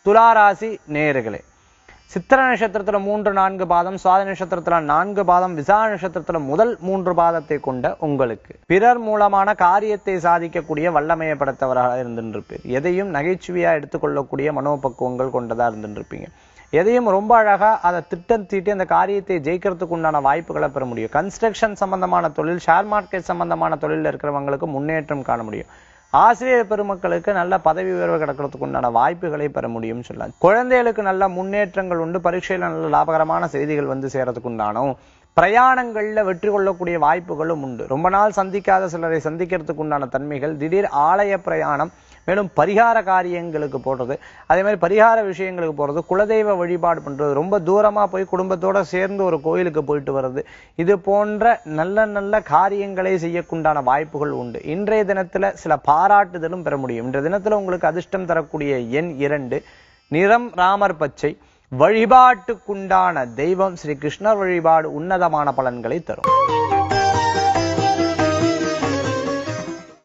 துளாராசி நேயர்களே, சித்திர நட்சத்திரத்துல 3-4 பாதம், சுவாதி நட்சத்திரத்துல 4 பாதம், விசாக நட்சத்திரத்துல முதல் 3 பாதத்தை கொண்ட உங்களுக்கு பிறர் மூலமான காரியத்தை சாதிக்கக்கூடிய வல்லமையை படைத்தவராக இருந்துருப்பீர். எதையும் நகைச்சுவையா எடுத்துக்கொள்ளக்கூடிய மனோபக்குவங்கள் கொண்டதா இருந்துருப்பீங்க. எதையும் ரொம்ப அழகா அதை திட்டம் தீட்டி அந்த காரியத்தை ஜெயிக்கிறதுக்கு உண்டான வாய்ப்புகளை பெற முடியும். கன்ஸ்ட்ரக்ஷன் சம்பந்தமான தொழில், ஷேர் மார்க்கெட் சம்பந்தமான தொழில் இருக்கிறவங்களுக்கு முன்னேற்றம் காண முடியும். ஆசிரியர் பெருமக்களுக்கு நல்ல பதவி உயர்வு கிடைக்கிறதுக்கு உண்டான வாய்ப்புகளை பெற முடியும்னு சொல்லலாம். குழந்தைகளுக்கு நல்ல முன்னேற்றங்கள் உண்டு. பரீட்சையில் நல்ல லாபகரமான செய்திகள் வந்து சேரத்துக்கு உண்டானோம். பிரயாணங்கள்ல வெற்றி கொள்ளக்கூடிய வாய்ப்புகளும் உண்டு. ரொம்ப நாள் சந்திக்காத சிலரை சந்திக்கிறதுக்கு உண்டான தன்மைகள், திடீர் ஆலய பிரயாணம், மேலும் பரிகார காரியங்களுக்கு போடுறது, அதே மாதிரி பரிகார விஷயங்களுக்கு போறது, குலதெய்வ வழிபாடு பண்றது, ரொம்ப தூரமா போய் குடும்பத்தோட சேர்ந்து ஒரு கோயிலுக்கு போயிட்டு வர்றது, இது போன்ற நல்ல நல்ல காரியங்களை செய்யக்குண்டான வாய்ப்புகள் உண்டு. இன்றைய தினத்துல சில பாராட்டுதலும் பெற முடியும். இன்றைய தினத்துல உங்களுக்கு அதிர்ஷ்டம் தரக்கூடிய எண் 2, நிறம் ராமர் பச்சை, வழிபாட்டுக்குண்டான தெய்வம் ஸ்ரீ கிருஷ்ணர் வழிபாடு உன்னதமான பலன்களை தரும்.